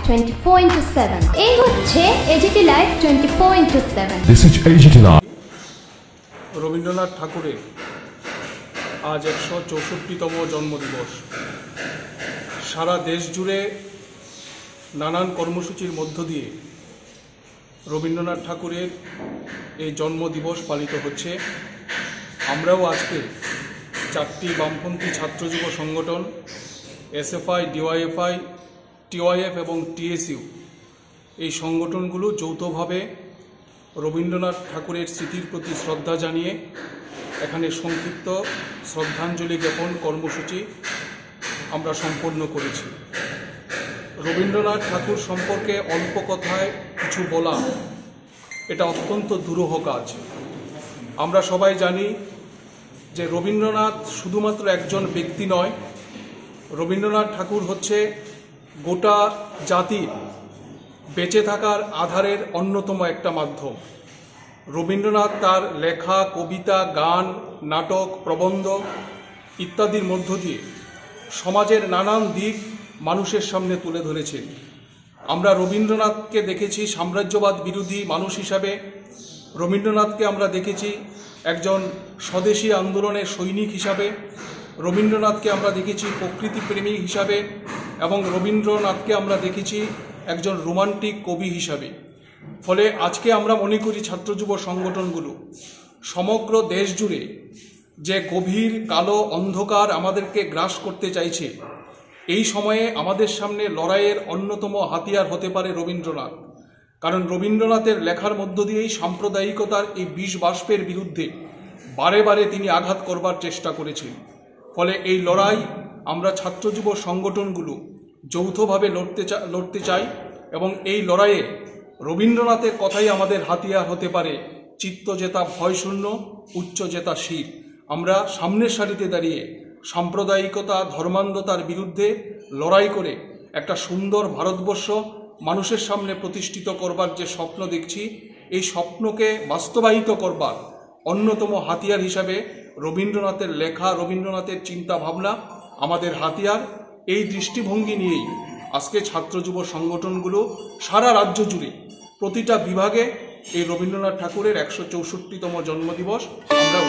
24/7 এই হচ্ছে AGT live 24/7। This is AGT Live। Rabindranath ঠাকুরের আজ 164তম জন্মদিবস। সারা দেশ জুড়ে নানান কর্মসূচির মধ্য দিয়ে রবীন্দ্রনাথ ঠাকুরের এই জন্মদিবস পালিত হচ্ছে। আমরাও আজকে 4টি বামপন্থী ছাত্র যুব সংগঠন এসএফআই, ডিওয়াইএফআই, টিওয়াইএফ এবং টিএসইউ এই সংগঠনগুলো যৌথভাবে রবীন্দ্রনাথ ঠাকুরের স্মৃতির প্রতি শ্রদ্ধা জানিয়ে এখানে সংক্ষিপ্ত শ্রদ্ধাঞ্জলি জ্ঞাপন কর্মসূচি আমরা সম্পন্ন করেছি। রবীন্দ্রনাথ ঠাকুর সম্পর্কে অল্প কথায় কিছু বলা এটা অত্যন্ত দুরূহ কাজ। আমরা সবাই জানি যে রবীন্দ্রনাথ শুধুমাত্র একজন ব্যক্তি নয়, রবীন্দ্রনাথ ঠাকুর হচ্ছে গোটা জাতির বেঁচে থাকার আধারের অন্যতম একটা মাধ্যম। রবীন্দ্রনাথ তার লেখা, কবিতা, গান, নাটক, প্রবন্ধ ইত্যাদির মধ্য দিয়ে সমাজের নানান দিক মানুষের সামনে তুলে ধরেছেন। আমরা রবীন্দ্রনাথকে দেখেছি সাম্রাজ্যবাদ বিরোধী মানুষ হিসাবে, রবীন্দ্রনাথকে আমরা দেখেছি একজন স্বদেশী আন্দোলনের সৈনিক হিসাবে, রবীন্দ্রনাথকে আমরা দেখেছি প্রকৃতিপ্রেমী হিসাবে এবং রবীন্দ্রনাথকে আমরা দেখেছি একজন রোমান্টিক কবি হিসাবে। ফলে আজকে আমরা মনে করি ছাত্র যুব সংগঠনগুলো সমগ্র দেশ জুড়ে যে গভীর কালো অন্ধকার আমাদেরকে গ্রাস করতে চাইছে, এই সময়ে আমাদের সামনে লড়াইয়ের অন্যতম হাতিয়ার হতে পারে রবীন্দ্রনাথ। কারণ রবীন্দ্রনাথের লেখার মধ্য দিয়েই সাম্প্রদায়িকতার এই বিষ বাষ্পের বিরুদ্ধে বারে বারে তিনি আঘাত করবার চেষ্টা করেছেন। ফলে এই লড়াই আমরা ছাত্র যুব সংগঠনগুলো যৌথভাবে লড়তে চাই এবং এই লড়াইয়ে রবীন্দ্রনাথের কথাই আমাদের হাতিয়ার হতে পারে। চিত্ত জেতা ভয়শূন্য, উচ্চ জেতা শির। আমরা সামনের সারিতে দাঁড়িয়ে সাম্প্রদায়িকতা, ধর্মান্ধতার বিরুদ্ধে লড়াই করে একটা সুন্দর ভারতবর্ষ মানুষের সামনে প্রতিষ্ঠিত করবার যে স্বপ্ন দেখছি, এই স্বপ্নকে বাস্তবায়িত করবার অন্যতম হাতিয়ার হিসাবে রবীন্দ্রনাথের লেখা, রবীন্দ্রনাথের চিন্তা ভাবনা আমাদের হাতিয়ার। এই দৃষ্টিভঙ্গি নিয়েই আজকে ছাত্র যুব সংগঠনগুলো সারা রাজ্য জুড়ে প্রতিটা বিভাগে এই রবীন্দ্রনাথ ঠাকুরের 164তম জন্মদিবস আমরা